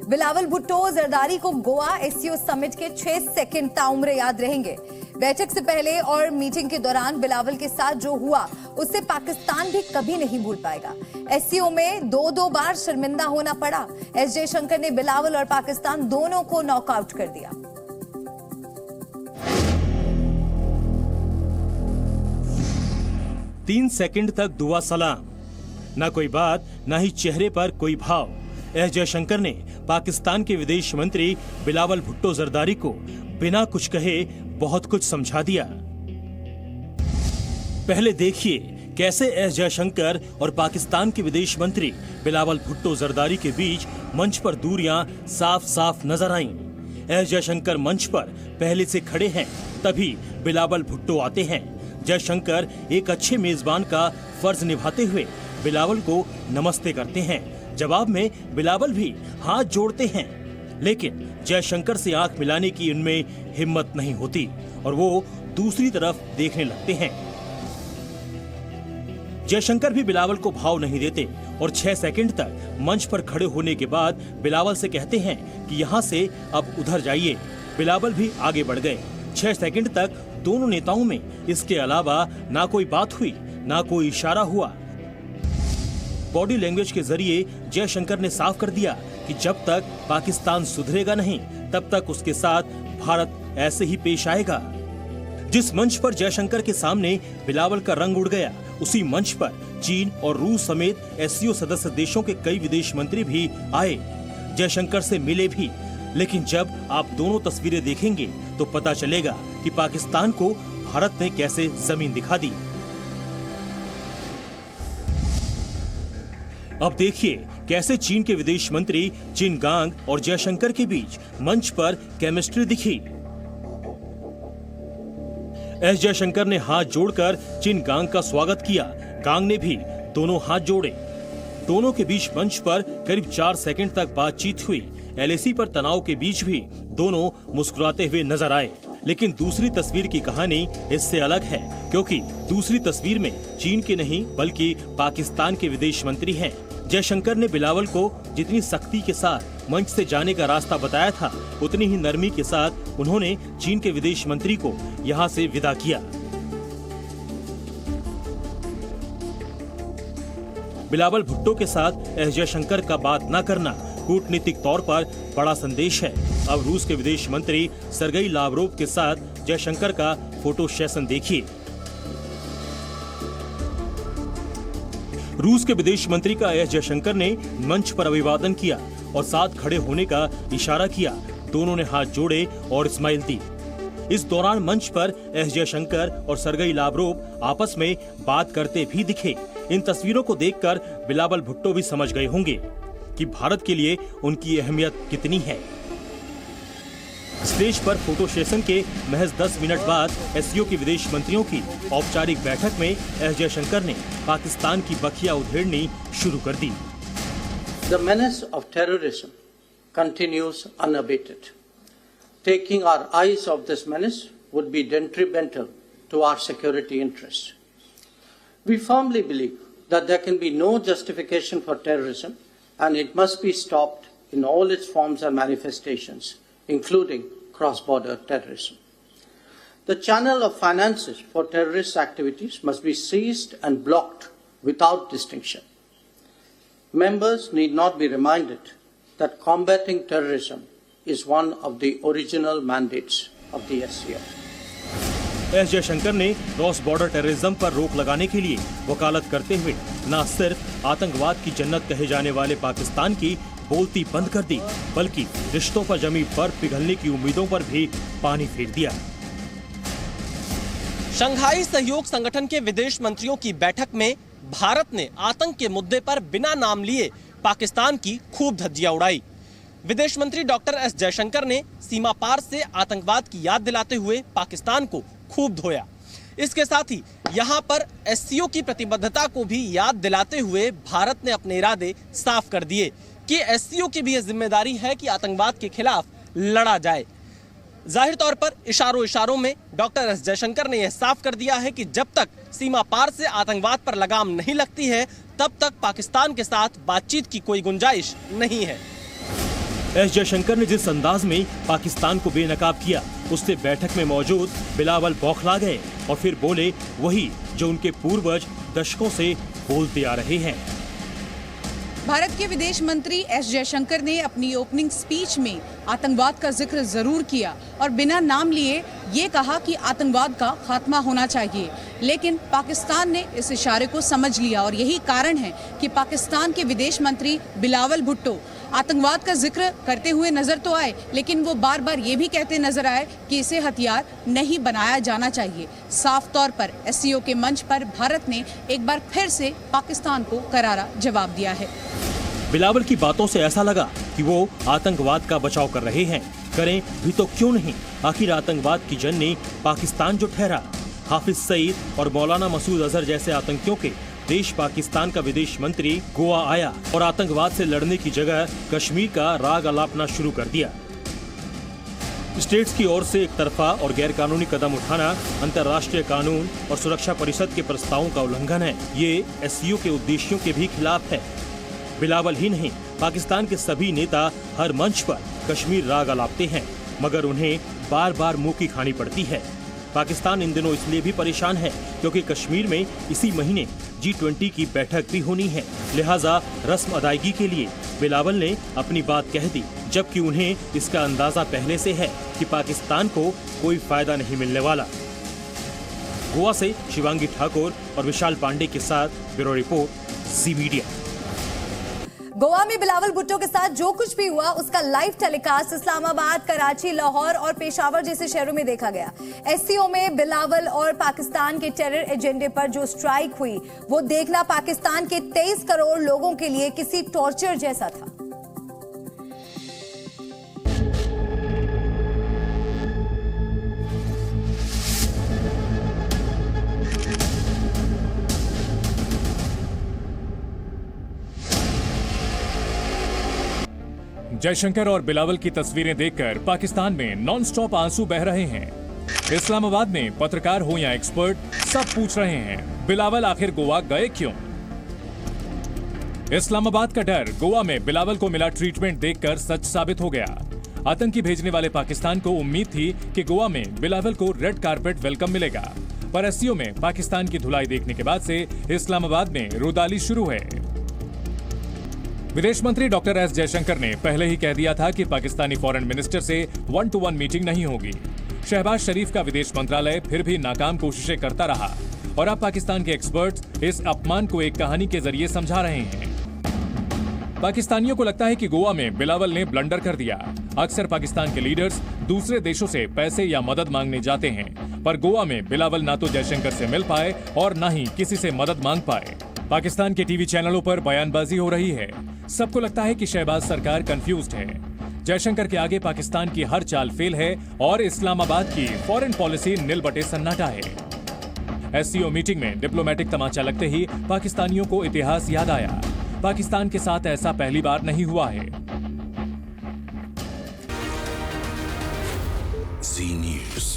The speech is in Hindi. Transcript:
बिलावल भुट्टो जरदारी को गोवा एससीओ समिट के 6 सेकंड ताउम्र याद रहेंगे। बैठक से पहले और मीटिंग के दौरान बिलावल के साथ जो हुआ उससे पाकिस्तान भी कभी नहीं भूल पाएगा। एससीओ में 2 बार शर्मिंदा होना पड़ा। एस जयशंकर ने बिलावल और पाकिस्तान दोनों को नॉकआउट कर दिया। तीन सेकंड तक दुआ सलाम, ना कोई बात ना ही चेहरे पर कोई भाव। एस जयशंकर ने पाकिस्तान के विदेश मंत्री बिलावल भुट्टो जरदारी को बिना कुछ कहे बहुत कुछ समझा दिया। पहले देखिए कैसे एस जयशंकर और पाकिस्तान के विदेश मंत्री बिलावल भुट्टो जरदारी के बीच मंच पर दूरियां साफ साफ नजर आईं। एस जयशंकर मंच पर पहले से खड़े हैं, तभी बिलावल भुट्टो आते हैं। जयशंकर एक अच्छे मेजबान का फर्ज निभाते हुए बिलावल को नमस्ते करते हैं। जवाब में बिलावल भी हाथ जोड़ते हैं, लेकिन जयशंकर से आंख मिलाने की उनमें हिम्मत नहीं होती और वो दूसरी तरफ देखने लगते हैं। जयशंकर भी बिलावल को भाव नहीं देते और 6 सेकंड तक मंच पर खड़े होने के बाद बिलावल से कहते हैं कि यहाँ से अब उधर जाइए। बिलावल भी आगे बढ़ गए। 6 सेकंड तक दोनों नेताओं में इसके अलावा ना कोई बात हुई, ना कोई इशारा हुआ। बॉडी लैंग्वेज के जरिए जयशंकर ने साफ कर दिया कि जब तक पाकिस्तान सुधरेगा नहीं, तब तक उसके साथ भारत ऐसे ही पेश आएगा। जिस मंच पर जयशंकर के सामने बिलावल का रंग उड़ गया, उसी मंच पर चीन और रूस समेत एससीओ सदस्य देशों के कई विदेश मंत्री भी आए, जयशंकर से मिले भी। लेकिन जब आप दोनों तस्वीरें देखेंगे तो पता चलेगा कि पाकिस्तान को भारत ने कैसे जमीन दिखा दी। अब देखिए कैसे चीन के विदेश मंत्री चिन गांग और जयशंकर के बीच मंच पर केमिस्ट्री दिखी। एस जयशंकर ने हाथ जोड़कर चिन गांग का स्वागत किया। गांग ने भी दोनों हाथ जोड़े। दोनों के बीच मंच पर करीब 4 सेकंड तक बातचीत हुई। एलएसी पर तनाव के बीच भी दोनों मुस्कुराते हुए नजर आए। लेकिन दूसरी तस्वीर की कहानी इससे अलग है, क्योंकि दूसरी तस्वीर में चीन के नहीं बल्कि पाकिस्तान के विदेश मंत्री हैं। जयशंकर ने बिलावल को जितनी सख्ती के साथ मंच से जाने का रास्ता बताया था, उतनी ही नरमी के साथ उन्होंने चीन के विदेश मंत्री को यहाँ से विदा किया। बिलावल भुट्टो के साथ एस जयशंकर का बात न करना कूटनीतिक तौर पर बड़ा संदेश है। अब रूस के विदेश मंत्री सरगेई लावरोव के साथ जयशंकर का फोटो सेशन देखिए। रूस के विदेश मंत्री का एस जयशंकर ने मंच पर अभिवादन किया और साथ खड़े होने का इशारा किया। दोनों ने हाथ जोड़े और स्माइल दी। इस दौरान मंच पर एस जयशंकर और सरगेई लावरोव आपस में बात करते भी दिखे। इन तस्वीरों को देखकर बिलावल भुट्टो भी समझ गए होंगे कि भारत के लिए उनकी अहमियत कितनी है। स्टेज पर फोटो सेशन के महज 10 मिनट बाद एससीओ के विदेश मंत्रियों की औपचारिक बैठक में एस जयशंकर ने पाकिस्तान की बखिया उधेड़नी शुरू कर दी। The menace of terrorism continues unabated. Taking our eyes off this menace would be detrimental to our security interests. We firmly believe that there can be no justification for terrorism and it must be stopped in all its forms and manifestations, including cross-border terrorism. The channel of finances for terrorist activities must be seized and blocked without distinction. Members need not be reminded that combating terrorism is one of the original mandates of the SCO. S Jaishankar ने क्रॉस बॉर्डर टेररिज्म पर रोक लगाने के लिए वकालत करते हुए न सिर्फ आतंकवाद की जन्नत कहे जाने वाले पाकिस्तान की बोलती बंद कर दी, बल्कि रिश्तों पर जमी बर्फ पिघलने की उम्मीदों पर भी पानी फेर दिया। शंघाई सहयोग संगठन के विदेश मंत्रियों की बैठक में भारत ने आतंक के मुद्दे पर बिना नाम लिए पाकिस्तान की खूब धज्जियां उड़ाई। विदेश मंत्री डॉक्टर एस जयशंकर ने सीमा पार से आतंकवाद की याद दिलाते हुए पाकिस्तान को खूब धोया। इसके साथ ही यहाँ पर एससीओ की प्रतिबद्धता को भी याद दिलाते हुए भारत ने अपने इरादे साफ कर दिए कि एससीओ की भी यह जिम्मेदारी है कि आतंकवाद के खिलाफ लड़ा जाए। जाहिर तौर पर इशारों में डॉक्टर एस जयशंकर ने यह साफ कर दिया है कि जब तक सीमा पार से आतंकवाद पर लगाम नहीं लगती है, तब तक पाकिस्तान के साथ बातचीत की कोई गुंजाइश नहीं है। एस जयशंकर ने जिस अंदाज में पाकिस्तान को बेनकाब किया, उससे बैठक में मौजूद बिलावल बौखला गए और फिर बोले वही जो उनके पूर्वज दशकों से बोलते आ रहे हैं। भारत के विदेश मंत्री एस जयशंकर ने अपनी ओपनिंग स्पीच में आतंकवाद का जिक्र जरूर किया और बिना नाम लिए ये कहा कि आतंकवाद का खात्मा होना चाहिए, लेकिन पाकिस्तान ने इस इशारे को समझ लिया और यही कारण है कि पाकिस्तान के विदेश मंत्री बिलावल भुट्टो आतंकवाद का जिक्र करते हुए नजर तो आए, लेकिन वो बार बार ये भी कहते नजर आए कि इसे हथियार नहीं बनाया जाना चाहिए। साफ तौर पर एससीओ के मंच पर भारत ने एक बार फिर से पाकिस्तान को करारा जवाब दिया है। बिलावल की बातों से ऐसा लगा कि वो आतंकवाद का बचाव कर रहे हैं। करें भी तो क्यों नहीं, आखिर आतंकवाद की जननी पाकिस्तान जो ठहरा। हाफिज सईद और मौलाना मसूद अजहर जैसे आतंकियों के देश पाकिस्तान का विदेश मंत्री गोवा आया और आतंकवाद से लड़ने की जगह कश्मीर का राग अलापना शुरू कर दिया। स्टेट्स की ओर से एक तरफा और गैर कानूनी कदम उठाना अंतर्राष्ट्रीय कानून और सुरक्षा परिषद के प्रस्तावों का उल्लंघन है। ये एससीओ के उद्देश्यों के भी खिलाफ है। बिलावल ही नहीं, पाकिस्तान के सभी नेता हर मंच पर कश्मीर राग अलापते हैं, मगर उन्हें बार बार मुंह की खानी पड़ती है। पाकिस्तान इन दिनों इसलिए भी परेशान है क्योंकि कश्मीर में इसी महीने G20 की बैठक भी होनी है। लिहाजा रस्म अदायगी के लिए बिलावल ने अपनी बात कह दी, जबकि उन्हें इसका अंदाजा पहले से है कि पाकिस्तान को कोई फायदा नहीं मिलने वाला। गोवा से शिवांगी ठाकुर और विशाल पांडे के साथ ब्यूरो रिपोर्ट, जी मीडिया। गोवा में बिलावल भुट्टो के साथ जो कुछ भी हुआ उसका लाइव टेलीकास्ट इस्लामाबाद, कराची, लाहौर और पेशावर जैसे शहरों में देखा गया। एससीओ में बिलावल और पाकिस्तान के टेरर एजेंडे पर जो स्ट्राइक हुई वो देखना पाकिस्तान के 23 करोड़ लोगों के लिए किसी टॉर्चर जैसा था। जयशंकर और बिलावल की तस्वीरें देखकर पाकिस्तान में नॉनस्टॉप आंसू बह रहे हैं। इस्लामाबाद में पत्रकार हो या एक्सपर्ट, सब पूछ रहे हैं बिलावल आखिर गोवा गए क्यों। इस्लामाबाद का डर गोवा में बिलावल को मिला ट्रीटमेंट देखकर सच साबित हो गया। आतंकी भेजने वाले पाकिस्तान को उम्मीद थी कि गोवा में बिलावल को रेड कारपेट वेलकम मिलेगा, पर एससीओ में पाकिस्तान की धुलाई देखने के बाद से इस्लामाबाद में रुदाली शुरू है। विदेश मंत्री डॉक्टर एस जयशंकर ने पहले ही कह दिया था कि पाकिस्तानी फॉरेन मिनिस्टर से 1-to-1 मीटिंग नहीं होगी। शहबाज शरीफ का विदेश मंत्रालय फिर भी नाकाम कोशिशें करता रहा और अब पाकिस्तान के एक्सपर्ट्स इस अपमान को एक कहानी के जरिए समझा रहे हैं। पाकिस्तानियों को लगता है कि गोवा में बिलावल ने ब्लंडर कर दिया। अक्सर पाकिस्तान के लीडर्स दूसरे देशों से पैसे या मदद मांगने जाते हैं, पर गोवा में बिलावल ना तो जयशंकर से मिल पाए और न ही किसी से मदद मांग पाए। पाकिस्तान के टीवी चैनलों पर बयानबाजी हो रही है। सबको लगता है कि शहबाज सरकार कंफ्यूज्ड है। जयशंकर के आगे पाकिस्तान की हर चाल फेल है और इस्लामाबाद की फॉरेन पॉलिसी नील बटे सन्नाटा है। एससीओ मीटिंग में डिप्लोमेटिक तमाचा लगते ही पाकिस्तानियों को इतिहास याद आया। पाकिस्तान के साथ ऐसा पहली बार नहीं हुआ है। जी न्यूज़।